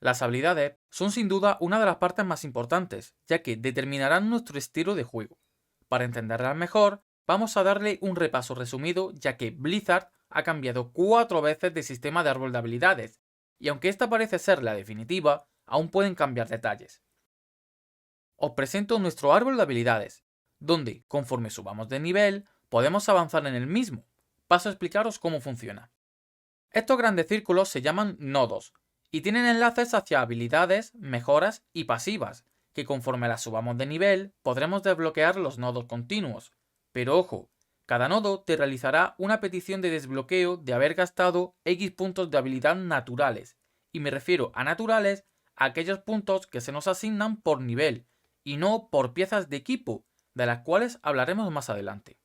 Las habilidades son sin duda una de las partes más importantes, ya que determinarán nuestro estilo de juego. Para entenderlas mejor, vamos a darle un repaso resumido, ya que Blizzard ha cambiado 4 veces de sistema de árbol de habilidades, y aunque esta parece ser la definitiva, aún pueden cambiar detalles. Os presento nuestro árbol de habilidades, donde, conforme subamos de nivel, podemos avanzar en el mismo. Paso a explicaros cómo funciona. Estos grandes círculos se llaman nodos, y tienen enlaces hacia habilidades, mejoras y pasivas, que conforme las subamos de nivel, podremos desbloquear los nodos continuos. Pero ojo, cada nodo te realizará una petición de desbloqueo de haber gastado X puntos de habilidad naturales, y me refiero a naturales a aquellos puntos que se nos asignan por nivel, y no por piezas de equipo, de las cuales hablaremos más adelante.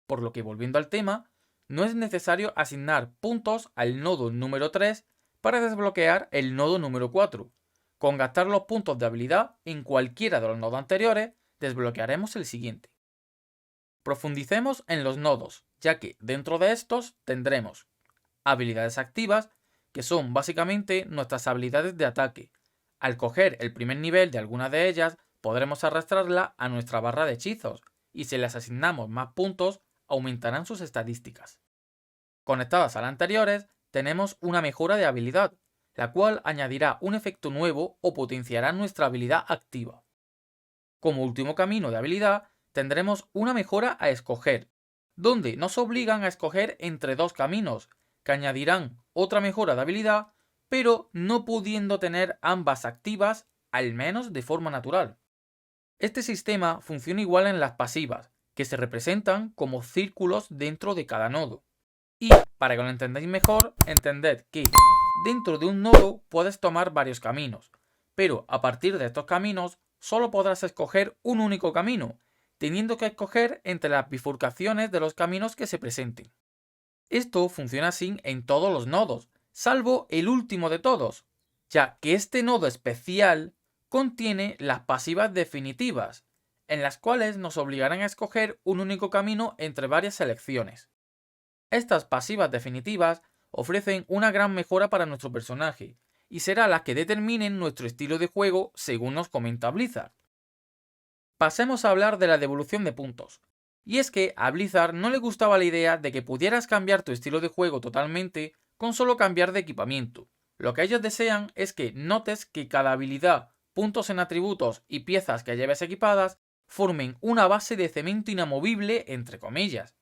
Por lo que, volviendo al tema, no es necesario asignar puntos al nodo número 3 para desbloquear el nodo número 4. Con gastar los puntos de habilidad en cualquiera de los nodos anteriores, desbloquearemos el siguiente. Profundicemos en los nodos, ya que dentro de estos tendremos habilidades activas, que son básicamente nuestras habilidades de ataque. Al coger el primer nivel de alguna de ellas, podremos arrastrarla a nuestra barra de hechizos, y si les asignamos más puntos, aumentarán sus estadísticas. Conectadas a las anteriores, tenemos una mejora de habilidad, la cual añadirá un efecto nuevo o potenciará nuestra habilidad activa. Como último camino de habilidad, tendremos una mejora a escoger, donde nos obligan a escoger entre dos caminos, que añadirán otra mejora de habilidad, pero no pudiendo tener ambas activas, al menos de forma natural. Este sistema funciona igual en las pasivas, que se representan como círculos dentro de cada nodo. Y, para que lo entendáis mejor, entended que dentro de un nodo puedes tomar varios caminos, pero a partir de estos caminos solo podrás escoger un único camino, teniendo que escoger entre las bifurcaciones de los caminos que se presenten. Esto funciona así en todos los nodos, salvo el último de todos, ya que este nodo especial contiene las pasivas definitivas, en las cuales nos obligarán a escoger un único camino entre varias selecciones. Estas pasivas definitivas ofrecen una gran mejora para nuestro personaje, y será las que determinen nuestro estilo de juego según nos comenta Blizzard. Pasemos a hablar de la devolución de puntos. Y es que a Blizzard no le gustaba la idea de que pudieras cambiar tu estilo de juego totalmente con solo cambiar de equipamiento. Lo que ellos desean es que notes que cada habilidad, puntos en atributos y piezas que lleves equipadas formen una base de cemento inamovible, entre comillas.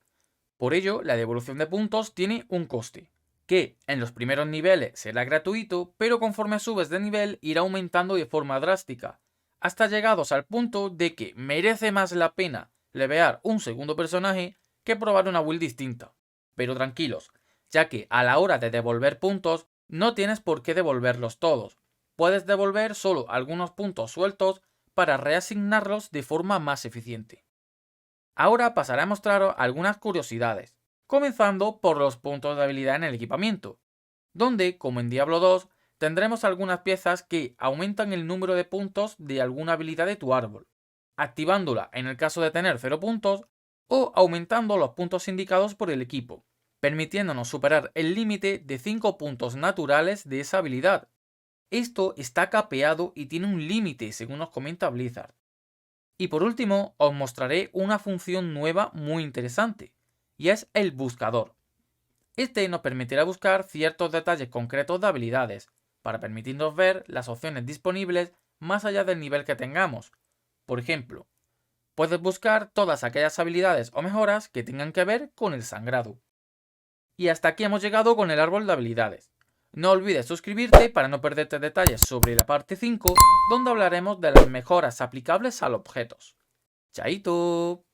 Por ello, la devolución de puntos tiene un coste, que en los primeros niveles será gratuito, pero conforme subes de nivel irá aumentando de forma drástica, hasta llegados al punto de que merece más la pena levear un segundo personaje que probar una build distinta. Pero tranquilos, ya que a la hora de devolver puntos no tienes por qué devolverlos todos, puedes devolver solo algunos puntos sueltos para reasignarlos de forma más eficiente. Ahora pasaré a mostraros algunas curiosidades, comenzando por los puntos de habilidad en el equipamiento, donde, como en Diablo 2, tendremos algunas piezas que aumentan el número de puntos de alguna habilidad de tu árbol, activándola en el caso de tener 0 puntos o aumentando los puntos indicados por el equipo, permitiéndonos superar el límite de 5 puntos naturales de esa habilidad. Esto está capeado y tiene un límite, según nos comenta Blizzard. Y por último, os mostraré una función nueva muy interesante, y es el buscador. Este nos permitirá buscar ciertos detalles concretos de habilidades, para permitirnos ver las opciones disponibles más allá del nivel que tengamos. Por ejemplo, puedes buscar todas aquellas habilidades o mejoras que tengan que ver con el sangrado. Y hasta aquí hemos llegado con el árbol de habilidades. No olvides suscribirte para no perderte detalles sobre la parte 5, donde hablaremos de las mejoras aplicables a los objetos. ¡Chaito!